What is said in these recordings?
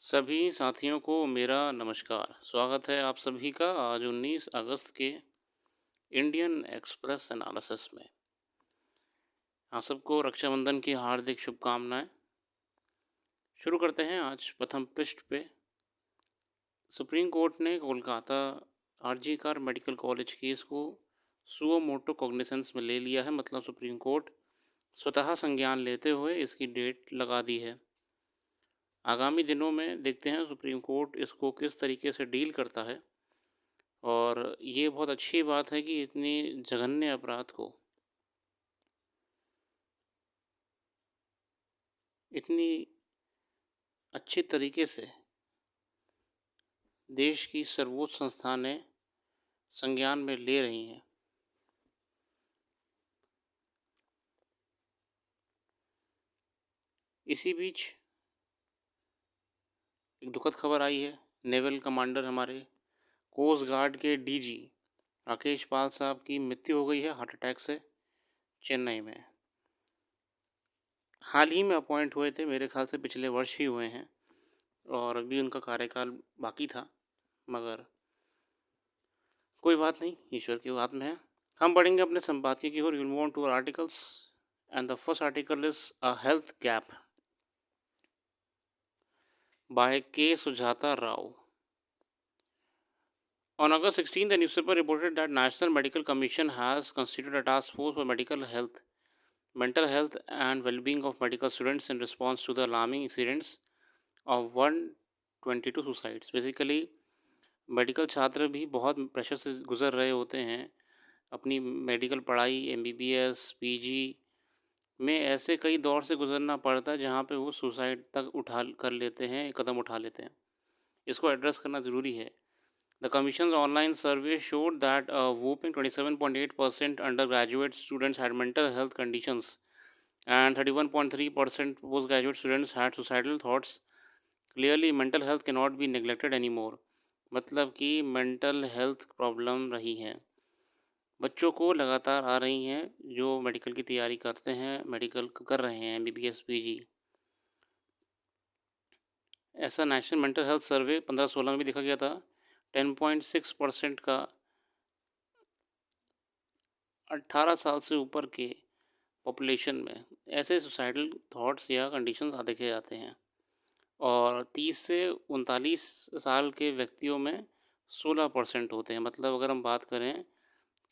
सभी साथियों को मेरा नमस्कार। स्वागत है आप सभी का आज 19 अगस्त के इंडियन एक्सप्रेस एनालिसिस में। आप सबको रक्षाबंधन की हार्दिक शुभकामनाएं। शुरू करते हैं आज प्रथम पृष्ठ पे। सुप्रीम कोर्ट ने Kolkata RG Kar medical college case को सुओ मोटो कॉग्निसेंस में ले लिया है। मतलब सुप्रीम कोर्ट स्वतः संज्ञान लेते हुए इसकी डेट लगा दी है। आगामी दिनों में देखते हैं सुप्रीम कोर्ट इसको किस तरीके से डील करता है। और ये बहुत अच्छी बात है कि इतनी जघन्य अपराध को इतनी अच्छे तरीके से देश की सर्वोच्च संस्थानें संज्ञान में ले रही हैं। इसी बीच एक दुखद खबर आई है। नेवल कमांडर हमारे कोस्ट गार्ड के डीजी राकेश पाल साहब की मृत्यु हो गई है हार्ट अटैक से, चेन्नई में। हाल ही में अपॉइंट हुए थे, मेरे ख्याल से पिछले वर्ष ही हुए हैं और अभी उनका कार्यकाल बाकी था, मगर कोई बात नहीं, ईश्वर के हाथ में है। हम बढ़ेंगे अपने संपादकीय की ओर। Move on to our articles and the first article is a health gap by K Sujatha Rao. On August 16, the newspaper reported that National Medical Commission has constituted a task force for mental health and well-being of medical students in response to the alarming incidents of 122 suicides. Basically, medical छात्र भी बहुत pressure से गुजर रहे होते हैं अपनी medical पढ़ाई, एमबीबीएस, पीजी में ऐसे कई दौर से गुजरना पड़ता है जहाँ पे वो सुसाइड तक कदम उठा लेते हैं। इसको एड्रेस करना ज़रूरी है। The Commission's online survey showed that a whopping 27.8% undergraduate students had mental health conditions and 31.3% postgraduate students had suicidal thoughts. Clearly, mental health cannot be neglected anymore. मतलब कि मेंटल हेल्थ प्रॉब्लम रही है, बच्चों को लगातार आ रही हैं जो मेडिकल की तैयारी करते हैं, मेडिकल कर रहे हैं, एमबीबीएस, पीजी। ऐसा नेशनल मेंटल हेल्थ सर्वे 15-16 में भी देखा गया था। 10.6% का 18 साल से ऊपर के पॉपुलेशन में ऐसे सुसाइडल थॉट्स या कंडीशंस देखे जाते हैं और 30 से 39 साल के व्यक्तियों में 16% होते हैं। मतलब अगर हम बात करें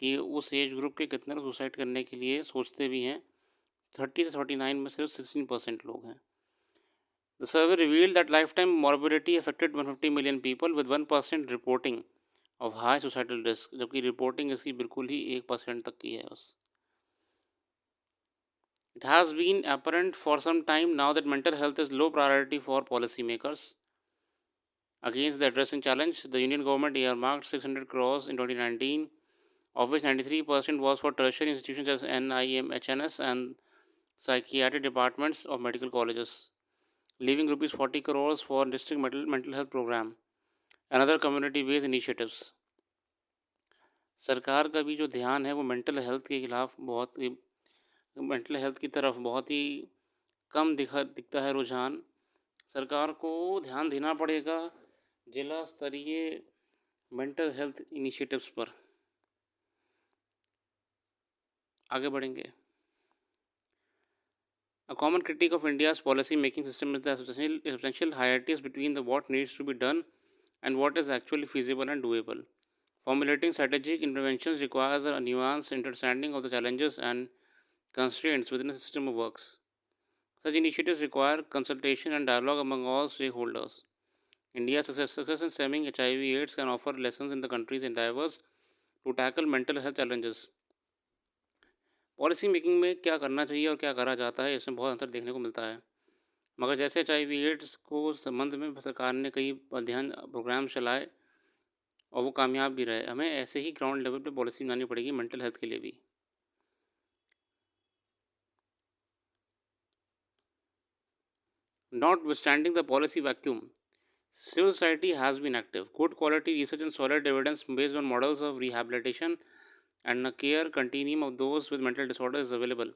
कि उस एज ग्रुप के कितने लोग सुसाइड करने के लिए सोचते भी हैं, 30 से 49 में सिर्फ 16% लोग हैं। The survey revealed that lifetime morbidity affected 150 million people with 1% reporting of high suicidal risk, जबकि रिपोर्टिंग इसकी बिल्कुल ही 1% तक की है बस। It has been apparent for some time now that mental health is low priority for policymakers. Against the addressing challenge, the Union government earmarked 600 crores in 2019, of which 93% was for tertiary institutions as NIMHNS and psychiatric departments of medical colleges, leaving rupees 40 crores for district mental health program and other community-based initiatives. सरकार का भी जो ध्यान है वो mental health की तरफ बहुत ही कम दिखता है रुझान। सरकार को ध्यान देना पड़ेगा जिला स्तरीय मेंटल हेल्थ इनिशिएटिव्स पर। आगे बढ़ेंगे। A common critique of India's policy making system is the substantial hiatus between what needs to be done and what is actually feasible and doable. Formulating strategic interventions requires a nuanced understanding of the challenges and constraints within a system of works. Such initiatives require consultation and dialogue among all stakeholders. India's success in stemming HIV/AIDS can offer lessons in the country's endeavors to tackle mental health challenges. Policy making में क्या करना चाहिए और क्या करा जाता है, इसमें बहुत अंतर देखने को मिलता है। मगर जैसे HIV/AIDS को संबंध में सरकार ने कई अध्ययन प्रोग्राम चलाए और वो कामयाब भी रहे, हमें ऐसे ही ग्राउंड लेवल पे पॉलिसी बनानी पड़ेगी मेंटल हेल्थ के लिए भी। Notwithstanding the policy vacuum, civil society has been active. Good quality research and solid evidence based on models of rehabilitation and a care continuum of those with mental disorders is available.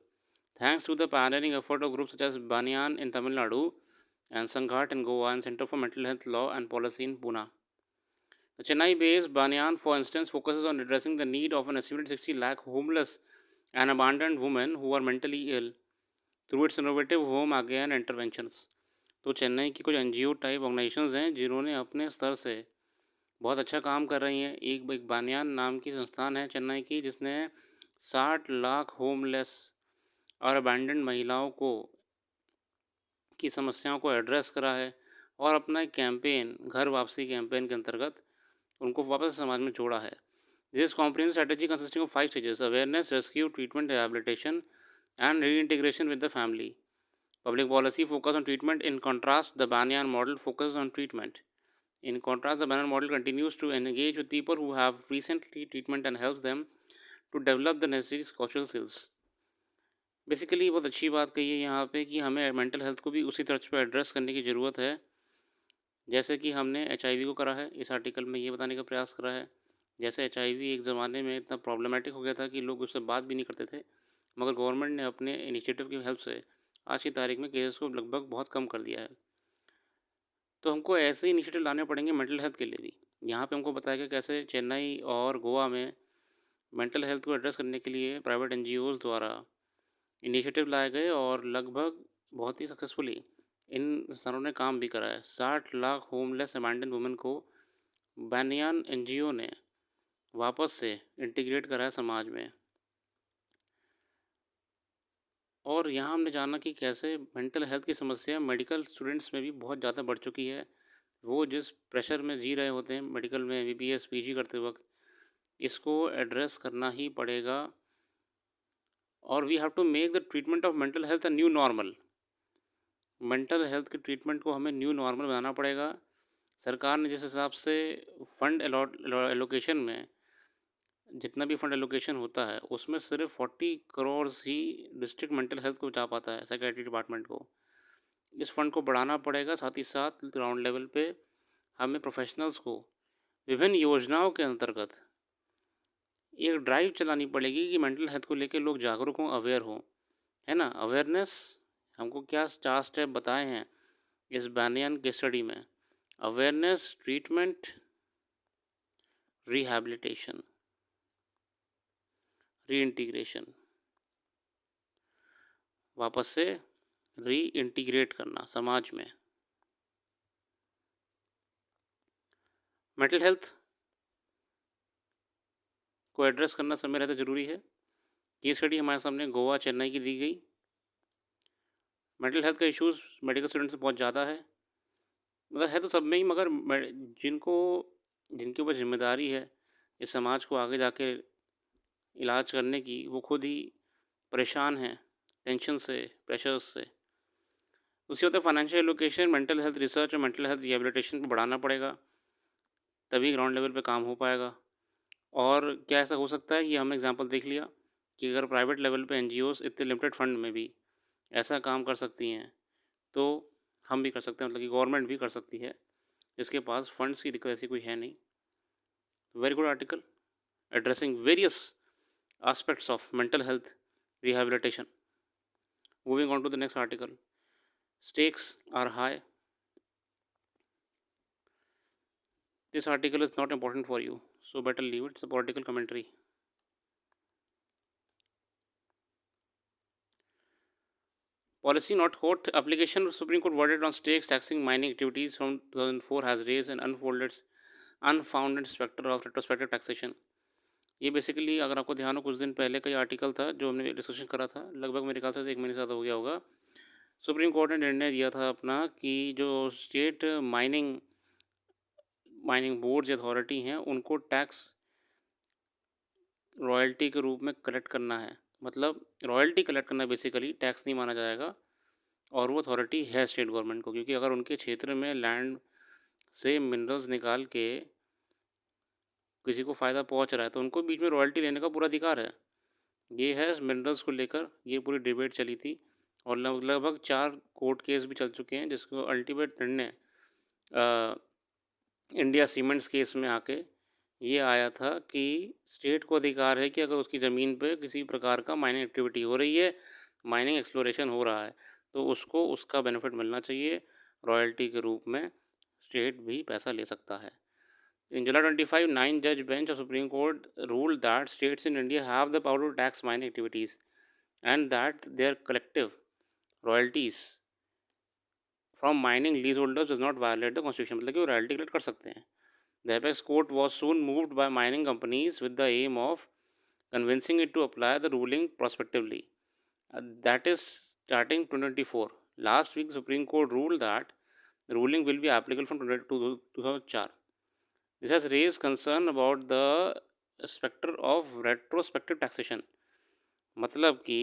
Thanks to the pioneering effort of groups such as Banyan in Tamil Nadu and Sanghat in Goa, and Center for Mental Health Law and Policy in Pune. The Chennai-based Banyan, for instance, focuses on addressing the need of an estimated 60 lakh homeless and abandoned women who are mentally ill through its innovative home again interventions. तो चेन्नई की कुछ NGO type organisations हैं जिन्होंने अपने स्तर से बहुत अच्छा काम कर रही हैं। एक बानियान नाम की संस्थान है चेन्नई की, जिसने 60 लाख होमलेस और अबैंडन्ड महिलाओं को की समस्याओं को एड्रेस करा है और अपना एक कैंपेन, घर वापसी कैंपेन के अंतर्गत उनको वापस समाज में जोड़ा है। This comprehensive strategy consisting of 5 stages: awareness, rescue, treatment, rehabilitation and reintegration with the family. Public policy focus on treatment. In contrast, the Banyan model focuses on treatment. In contrast, the Banyan model continues to engage with people who have recently treatment and helps them to develop the necessary social skills. Basically बहुत अच्छी बात कही है यहाँ पे कि हमें mental health को भी उसी तर्ज पर एड्रेस करने की ज़रूरत है जैसे कि हमने HIV को करा है। इस आर्टिकल में ये बताने का प्रयास करा है जैसे HIV एक ज़माने में इतना प्रॉब्लमेटिक हो गया था कि लोग उससे बात भी नहीं करते थे, मगर गवर्नमेंट ने अपने इनिशिएटिव की हेल्प से आज की तारीख में केसेस को लगभग बहुत कम कर दिया है। तो हमको ऐसे इनिशिएटिव लाने पड़ेंगे मेंटल हेल्थ के लिए भी। यहाँ पे हमको बताया गया कैसे चेन्नई और गोवा में मेंटल हेल्थ को एड्रेस करने के लिए प्राइवेट NGOs द्वारा इनिशिएटिव लाए गए और लगभग बहुत ही सक्सेसफुली इन संस्थानों ने काम भी करा है। 60 लाख होमलेस अबैंडन वुमेन को बानियान NGO ने वापस से इंटीग्रेट करा है समाज में। और यहाँ हमने जाना कि कैसे मेंटल हेल्थ की समस्या मेडिकल स्टूडेंट्स में भी बहुत ज़्यादा बढ़ चुकी है। वो जिस प्रेशर में जी रहे होते हैं मेडिकल में MBBS PG करते वक्त, इसको एड्रेस करना ही पड़ेगा और we have to make the treatment of mental health a new normal. Mental health के ट्रीटमेंट को हमें न्यू नॉर्मल बनाना पड़ेगा। सरकार ने जिस हिसाब से फंड एलोकेशन में जितना भी फंड एलोकेशन होता है उसमें सिर्फ 40 करोड़ ही डिस्ट्रिक्ट मेंटल हेल्थ को जा पाता है, साइकेट्री डिपार्टमेंट को। इस फंड को बढ़ाना पड़ेगा। साथ ही साथ ग्राउंड लेवल पे हमें प्रोफेशनल्स को विभिन्न योजनाओं के अंतर्गत एक ड्राइव चलानी पड़ेगी कि मेंटल हेल्थ को लेकर लोग जागरूक हों, अवेयर हों, है ना। अवेयरनेस हमको क्या 4 स्टेप बताए हैं इस बानियान के स्टडी में: अवेयरनेस, ट्रीटमेंट, रिहैबिलिटेशन, रीइंटीग्रेशन, वापस से रीइंटीग्रेट करना समाज में। मेंटल हेल्थ को एड्रेस करना समय रहता ज़रूरी है। ये स्टडी हमारे सामने गोवा, चेन्नई की दी गई। मेंटल हेल्थ का इश्यूज़ मेडिकल स्टूडेंट्स में बहुत ज़्यादा है, मतलब है तो सब में ही, मगर जिनके ऊपर जिम्मेदारी है इस समाज को आगे जाके इलाज करने की, वो खुद ही परेशान हैं टेंशन से, प्रेशर्स से। दूसरी होता है financial allocation. Mental health research और मेंटल हेल्थ रिहेबिलिटेशन को बढ़ाना पड़ेगा, तभी ग्राउंड लेवल पे काम हो पाएगा। और क्या ऐसा हो सकता है, ये हमने एग्जांपल देख लिया कि अगर प्राइवेट लेवल पे NGOs इतने लिमिटेड फंड में भी ऐसा काम कर सकती हैं तो हम भी कर सकते हैं, मतलब कि गवर्नमेंट भी कर सकती है जिसके पास फंड्स की दिक्कत ऐसी कोई है नहीं। Very good article addressing various aspects of mental health rehabilitation. Moving on to the next article. Stakes are high. This article is not important for you, so better leave it. It's a political commentary. Policy not court application of Supreme Court verdict on stakes taxing mining activities from 2004 has raised an unfounded specter of retrospective taxation. ये basically अगर आपको ध्यान हो, कुछ दिन पहले का ये आर्टिकल था जो हमने डिस्कशन करा था, लगभग मेरे ख्याल से 1 महीने से ज़्यादा हो गया होगा। सुप्रीम कोर्ट ने निर्णय दिया था अपना कि जो स्टेट माइनिंग बोर्ड्स अथॉरिटी हैं उनको टैक्स रॉयल्टी के रूप में कलेक्ट करना है। मतलब रॉयल्टी कलेक्ट करना बेसिकली टैक्स नहीं माना जाएगा, और वो अथॉरिटी है स्टेट गवर्नमेंट को, क्योंकि अगर उनके क्षेत्र में लैंड से मिनरल्स निकाल के किसी को फ़ायदा पहुंच रहा है तो उनको बीच में रॉयल्टी लेने का पूरा अधिकार है। ये है मिनरल्स को लेकर ये पूरी डिबेट चली थी और लगभग 4 कोर्ट केस भी चल चुके हैं, जिसको अल्टीमेट निर्णय इंडिया सीमेंट्स केस में आके ये आया था कि स्टेट को अधिकार है कि अगर उसकी ज़मीन पे किसी प्रकार का माइनिंग एक्टिविटी हो रही है, माइनिंग एक्सप्लोरेशन हो रहा है, तो उसको उसका बेनिफिट मिलना चाहिए। रॉयल्टी के रूप में स्टेट भी पैसा ले सकता है। In July 25, 9-judge bench of Supreme Court ruled that states in India have the power to tax mining activities and that their collective royalties from mining leaseholders does not violate the constitution. मतलब कि वो royalty collect कर सकते हैं। The apex court was soon moved by mining companies with the aim of convincing it to apply the ruling prospectively. That is starting 2024. Last week, the Supreme Court ruled that the ruling will be applicable from 2004. This has raised concern about the specter of retrospective taxation. मतलब कि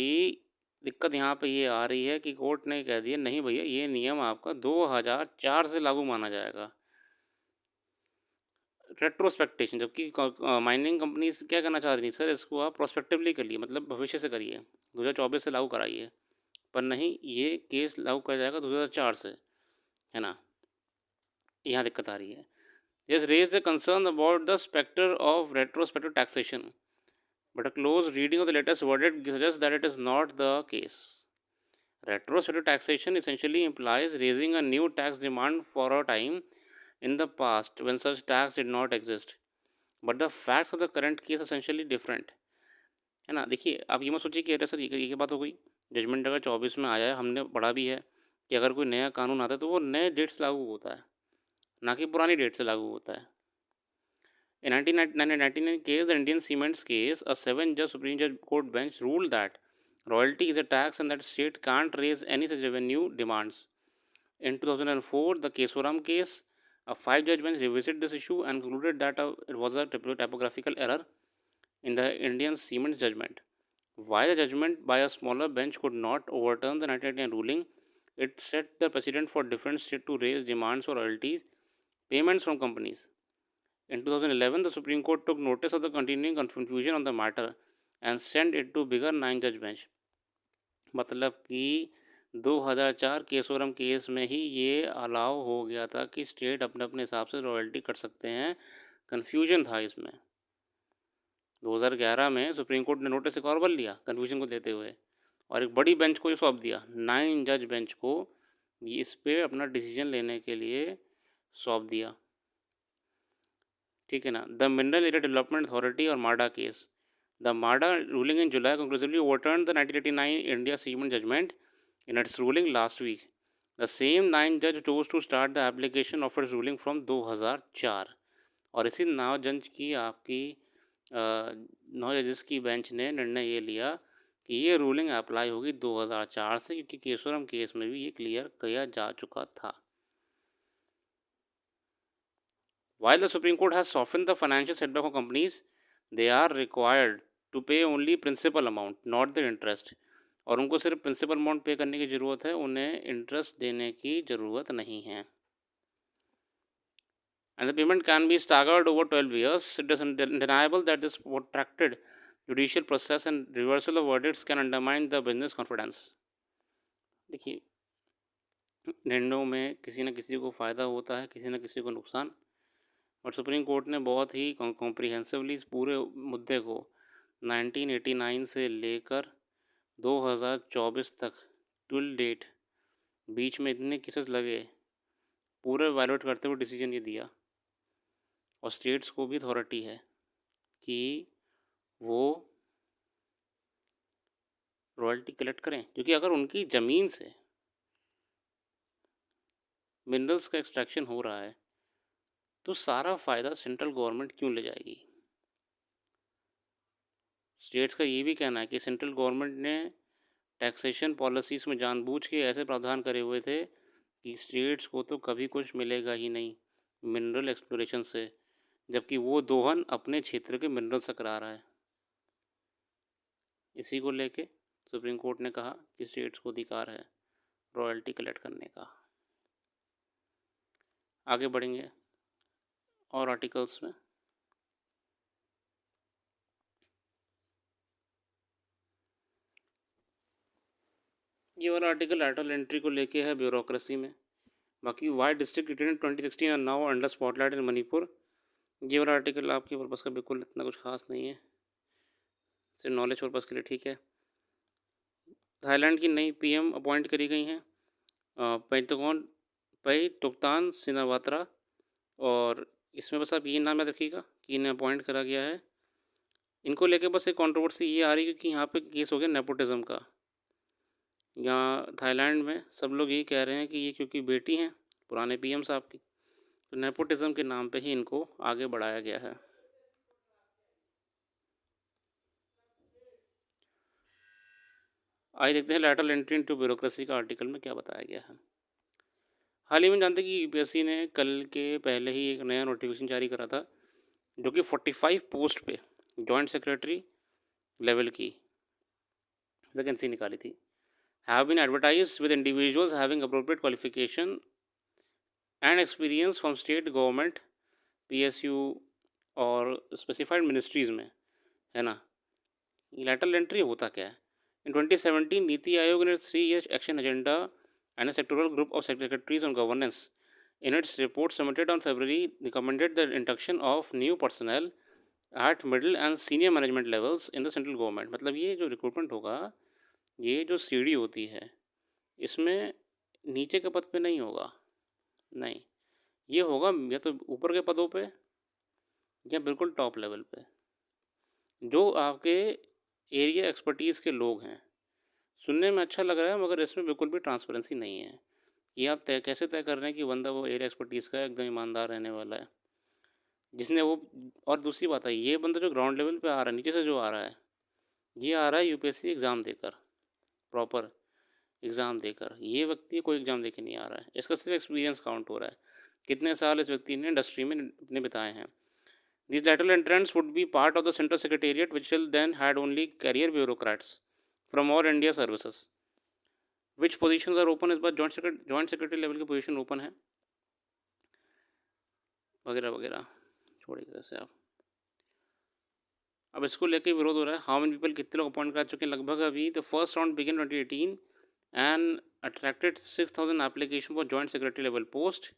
दिक्कत यहाँ पे ये आ रही है कि court ने कह दिया नहीं भैया ये नियम आपका 2004 से लागू माना जाएगा, रेट्रोस्पेक्टेशन। जबकि माइनिंग कंपनीज क्या करना चाह रही थी, सर इसको आप प्रोस्पेक्टिवली करिए, मतलब भविष्य से करिए, 2024 से लागू कराइए, पर नहीं, ये केस लागू कर जाएगा 2004 से, है ना। यहाँ दिक्कत आ रही है। Yes, raised the concern about the specter of retrospective taxation, but a close reading of the latest verdict suggests that it is not the case. Retrospective taxation essentially implies raising a new tax demand for a time in the past when such tax did not exist. But the facts of the current case are essentially different. है ना। देखिए आप ये मत सोचिए कि अरे sir ये बात हो गई, जजमेंट अगर 24 में आया है, हमने पढ़ा भी है कि अगर कोई नया कानून आता है तो वो नए डेट से लागू होता है, ना कि पुरानी डेट से लागू होता है। In 1999 case, the Indian Cements case, a 7-judge Supreme Judge Court bench ruled that royalty is a tax and that state can't raise any such revenue demands. In 2004, the Kesoram case, a 5-judge bench revisited this issue and concluded that it was a typographical error in the Indian Cements judgment. While the judgment by a smaller bench could not overturn the 1999 ruling, it set the precedent for different states to raise demands for royalties payments from companies. In 2011, the Supreme Court took notice of the continuing confusion on the matter and sent it to bigger 9-judge bench. मतलब कि 2004 केसोरम case में ही ये allow हो गया था कि state अपने अपने हिसाब से रॉयल्टी कट सकते हैं। कन्फ्यूजन था इसमें। 2011 में सुप्रीम कोर्ट ने नोटिस एक और बदल लिया कन्फ्यूजन को देते हुए, और एक बड़ी बेंच को ये सौंप दिया, 9-जज बेंच को इस पर अपना डिसीजन लेने के लिए सौंप दिया। ठीक है ना। The mineral area development authority और MADA case, the MADA ruling in July conclusively overturned the 1989 India cement judgment in its ruling last week. The same 9-जज chose to start the application of its ruling from 2004। और इसी 9 जज की आपकी 9 जजेस की bench ने निर्णय ये लिया कि ये रूलिंग अप्लाई होगी 2004 से, क्योंकि केसोरम केस में भी ये क्लियर किया जा चुका था। While the Supreme Court has softened the financial setback of companies, they are required to pay only principal amount, not the interest. और उनको सिर्फ प्रिंसिपल अमाउंट पे करने की ज़रूरत है, उन्हें इंटरेस्ट देने की ज़रूरत नहीं है। And the payment can be staggered over 12 years. It is undeniable that this protracted judicial process and reversal of verdicts can undermine the business confidence. देखिए निर्णयों में किसी न किसी को फ़ायदा होता है, किसी न किसी को नुकसान, और सुप्रीम कोर्ट ने बहुत ही कॉम्प्रिहेंसिवली इस पूरे मुद्दे को 1989 से लेकर 2024 तक टिल डेट बीच में इतने केसेस लगे, पूरे वायलेट करते हुए डिसीजन ये दिया। और स्टेट्स को भी अथॉरिटी है कि वो रॉयल्टी कलेक्ट करें, क्योंकि अगर उनकी ज़मीन से मिनरल्स का एक्सट्रैक्शन हो रहा है तो सारा फ़ायदा सेंट्रल गवर्नमेंट क्यों ले जाएगी। स्टेट्स का ये भी कहना है कि सेंट्रल गवर्नमेंट ने टैक्सेशन पॉलिसीज़ में जानबूझ के ऐसे प्रावधान करे हुए थे कि स्टेट्स को तो कभी कुछ मिलेगा ही नहीं मिनरल एक्सप्लोरेशन से, जबकि वो दोहन अपने क्षेत्र के मिनरल से करा रहा है। इसी को लेके सुप्रीम कोर्ट ने कहा कि स्टेट्स को अधिकार है रॉयल्टी कलेक्ट करने का। आगे बढ़ेंगे और आर्टिकल्स में। ये वाला आर्टिकल लेटरल एंट्री को लेके है, ब्यूरोक्रेसी में। बाकी वाई डिस्ट्रिक्ट रिटेन 2016 और नाउ अंडर स्पॉटलाइट इन मणिपुर, ये वाला आर्टिकल आपके पर्पज़ का बिल्कुल इतना कुछ खास नहीं है, सिर्फ नॉलेज पर्पज़ के लिए ठीक है। थाईलैंड की नई पीएम अपॉइंट करी गई हैं। पेंटागन भाई टोकतान सिनावात्रा। और इसमें बस आप ये नाम याद रखिएगा कि इन्हें अपॉइंट करा गया है। इनको लेके बस एक कंट्रोवर्सी ये आ रही है क्योंकि यहाँ पे केस हो गया नेपोटिज्म का। यहाँ थाईलैंड में सब लोग यही कह रहे हैं कि ये क्योंकि बेटी हैं पुराने पीएम साहब की, तो नेपोटिज्म के नाम पे ही इनको आगे बढ़ाया गया है। आइए देखते हैं लैटरल एंट्री इनटू ब्यूरोक्रेसी का आर्टिकल में क्या बताया गया है। हाल ही में जानते हैं कि यूपीएससी ने कल के पहले ही एक नया नोटिफिकेशन जारी करा था जो कि 45 पोस्ट पे जॉइंट सेक्रेटरी लेवल की वैकेंसी निकाली थी। Have been advertise with individuals having appropriate qualification and experience from state government, PSU और स्पेसिफाइड मिनिस्ट्रीज़ में, है ना। लैटरल एंट्री होता क्या है? इन 2017 नीति आयोग ने 3 year action agenda and a sectoral group of secretaries on governance. In its report submitted on February, recommended the induction of new personnel at middle and senior management levels in the central government. मतलब ये जो recruitment होगा, ये जो सीढ़ी होती है, इसमें नीचे के पद पे नहीं होगा, नहीं, ये होगा या तो ऊपर के पदों पे या बिल्कुल टॉप लेवल पे, जो आपके एरिया एक्सपर्टीज़ के लोग हैं। सुनने में अच्छा लग रहा है मगर इसमें बिल्कुल भी ट्रांसपेरेंसी नहीं है कि आप कैसे तय कर रहे हैं कि बंदा वो एरिया एक्सपर्टीज़ का एकदम ईमानदार रहने वाला है जिसने वो। और दूसरी बात है, ये बंदा जो ग्राउंड लेवल पे आ रहा है, नीचे से जो आ रहा है, ये आ रहा है यूपीएससी एग्ज़ाम देकर, प्रॉपर एग्ज़ाम देकर। ये व्यक्ति कोई एग्ज़ाम देकर नहीं आ रहा है, इसका सिर्फ एक्सपीरियंस काउंट हो रहा है, कितने साल इस व्यक्ति ने इंडस्ट्री में अपने बिताए हैं। These lateral entrants would be part of the central secretariat which till then had only career bureaucrats from all India services. Which positions are open? इस बार जॉइंट सेक्रेटरी लेवल की पोजीशन ओपन है, वगैरह वगैरह, छोड़िए कैसे आप। अब इसको लेके विरोध हो रहा है। हाउ मेनी पीपल, कितने लोग अपॉइंट कर चुके हैं? लगभग अभी the first round begin 2018 and attracted 6,000 application for joint secretary level post.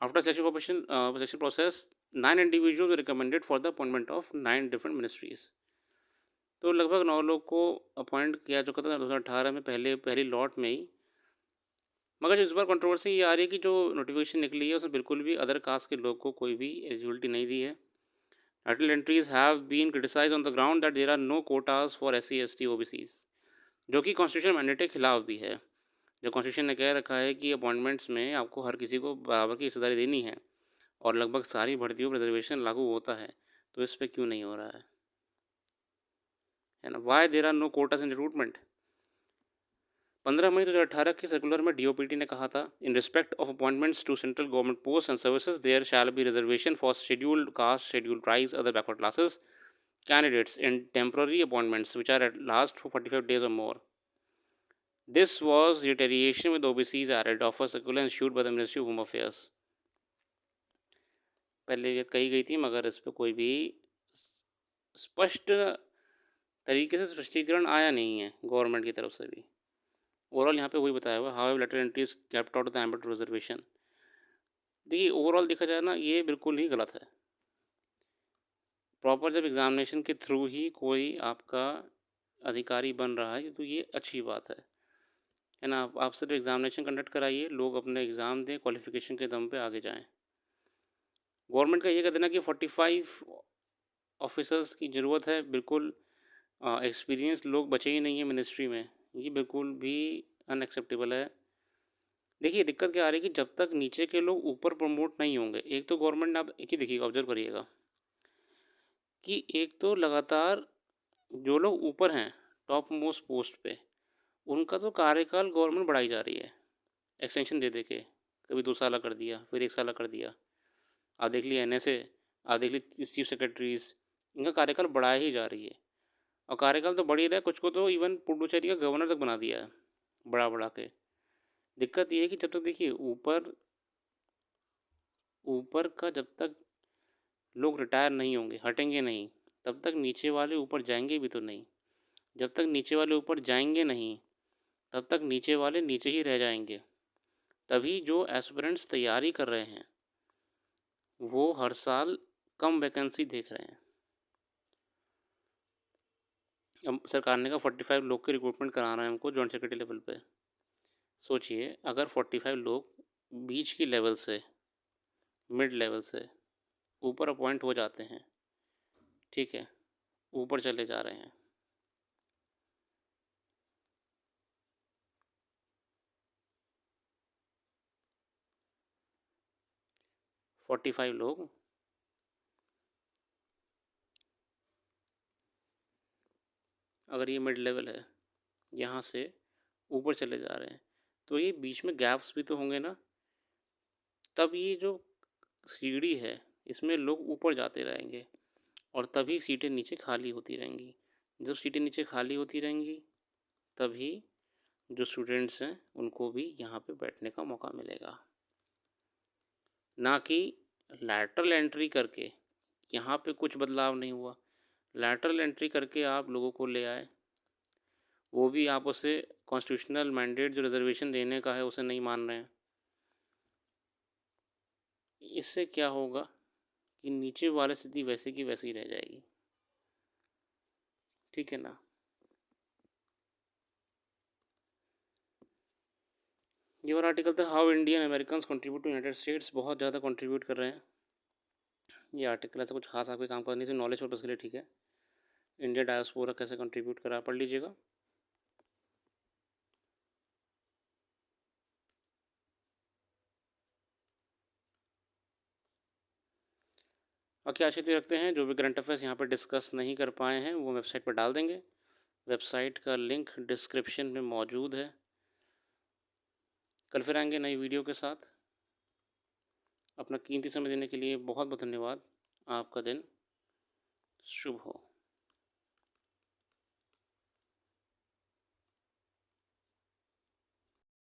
After selection process 9 individuals were recommended for the appointment of 9 different ministries. तो लगभग 9 लोग को अपॉइंट किया चुका था 2018 में, पहली लॉट में ही। मगर इस बार कंट्रोवर्सी ये आ रही है कि जो नोटिफिकेशन निकली है उसमें बिल्कुल भी अदर कास्ट के लोग को कोई भी एलिजिबिलिटी नहीं दी है। Lateral entries have been criticise on the ground that there are no quotas for SC ST OBCs, जो कि कॉन्स्टिट्यूशन मैंडेट के खिलाफ भी है। जो कॉन्स्टिट्यूशन ने कह रखा है कि अपॉइंटमेंट्स में आपको हर किसी को बराबर की हिस्सेदारी देनी है और लगभग सारी भर्तियों पर रिजर्वेशन लागू होता है, तो इस पर क्यों नहीं हो रहा है ना। Why there are no quotas in recruitment. 15 मई 2018 के सर्कुलर में DOPT ने कहा था, in respect of appointments to central government post and services there shall be reservation for scheduled caste, scheduled tribes, other backward classes candidates in temporary appointments which are at last for 45 days or more. This was retaliation with OBC's added of a circular issued by the Ministry of Home Affairs. पहले ये कही गई थी मगर इस पर कोई भी स्पष्ट तरीके से स्पष्टीकरण आया नहीं है गवर्नमेंट की तरफ से भी। ओवरऑल यहाँ पे वही बताया हुआ, how later entries kept out of the embed reservation. देखिए ओवरऑल देखा जाए ना, ये बिल्कुल ही गलत है। प्रॉपर जब एग्ज़ामिनेशन के थ्रू ही कोई आपका अधिकारी बन रहा है तो ये अच्छी बात है ना। आप सिर्फ एग्ज़ामिनेशन कंडक्ट कराइए, लोग अपने एग्ज़ाम दें, क्वालिफिकेशन के दम पे आगे जाएं। गवर्नमेंट का ये कह देना कि 45 ऑफिसर्स की ज़रूरत है, बिल्कुल एक्सपीरियंस लोग बचे ही नहीं है मिनिस्ट्री में, ये बिल्कुल भी अनएक्सेप्टेबल है। देखिए दिक्कत क्या आ रही है कि जब तक नीचे के लोग ऊपर प्रमोट नहीं होंगे, एक तो गवर्नमेंट ने, आप एक ही देखिएगा, ऑब्जर्व करिएगा कि एक तो लगातार जो लोग ऊपर हैं टॉप मोस्ट पोस्ट पे, उनका तो कार्यकाल गवर्नमेंट बढ़ाई जा रही है एक्सटेंशन दे दे के। कभी 2 साल कर दिया, फिर 1 साल कर दिया। आप देख लिए NSA, आप देख ली चीफ सेक्रेटरीज, इनका कार्यकाल बढ़ाया ही जा रही है। और कार्यकाल तो बढ़ ही रहा है, कुछ को तो इवन पुडुचेरी का गवर्नर तक बना दिया है बढ़ा के। दिक्कत ये है कि जब तक देखिए ऊपर का जब तक लोग रिटायर नहीं होंगे, हटेंगे नहीं, तब तक नीचे वाले ऊपर जाएंगे भी तो नहीं। जब तक नीचे वाले ऊपर जाएंगे नहीं, तब तक नीचे वाले नीचे ही रह जाएंगे। तभी जो एस्पिरेंट्स तैयारी कर रहे हैं वो हर साल कम वैकेंसी देख रहे हैं। अब सरकार ने कहा 45 लोग के रिक्रूटमेंट कराना है हमको जॉइंट सेक्रेटरी लेवल पे। सोचिए अगर 45 लोग बीच की लेवल से, मिड लेवल से ऊपर अपॉइंट हो जाते हैं, ठीक है, ऊपर चले जा रहे हैं, 45 लोग अगर ये मिड लेवल है, यहाँ से ऊपर चले जा रहे हैं, तो ये बीच में गैप्स भी तो होंगे ना, तब ये जो सीढ़ी है इसमें लोग ऊपर जाते रहेंगे और तभी सीटें नीचे खाली होती रहेंगी। जब सीटें नीचे खाली होती रहेंगी तभी जो स्टूडेंट्स हैं उनको भी यहाँ पे बैठने का मौका मिलेगा, ना कि लैटरल एंट्री करके। यहाँ पे कुछ बदलाव नहीं हुआ, लैटरल एंट्री करके आप लोगों को ले आए, वो भी आप उसे कॉन्स्टिट्यूशनल मैंडेट जो रिजर्वेशन देने का है उसे नहीं मान रहे हैं। इससे क्या होगा कि नीचे वाली स्थिति वैसे की वैसी रह जाएगी, ठीक है ना। ये वाला आर्टिकल था how Indian American contribute to यूनाइटेड स्टेट्स, बहुत ज़्यादा कंट्रीब्यूट कर रहे हैं। ये आर्टिकल ऐसा कुछ खास आपके काम करने से नॉलेज पर्पज़ के लिए ठीक है। इंडिया डायस्पोरा कैसे कंट्रीब्यूट करा, पढ़ लीजिएगा। बाकी आशा ये रखते हैं जो भी करंट अफेयर्स यहाँ पर डिस्कस नहीं कर पाए हैं वो वेबसाइट पर डाल देंगे, वेबसाइट का लिंक डिस्क्रिप्शन में मौजूद है। कल फिर आएंगे नई वीडियो के साथ। अपना कीमती समय देने के लिए बहुत बहुत धन्यवाद। आपका दिन शुभ हो।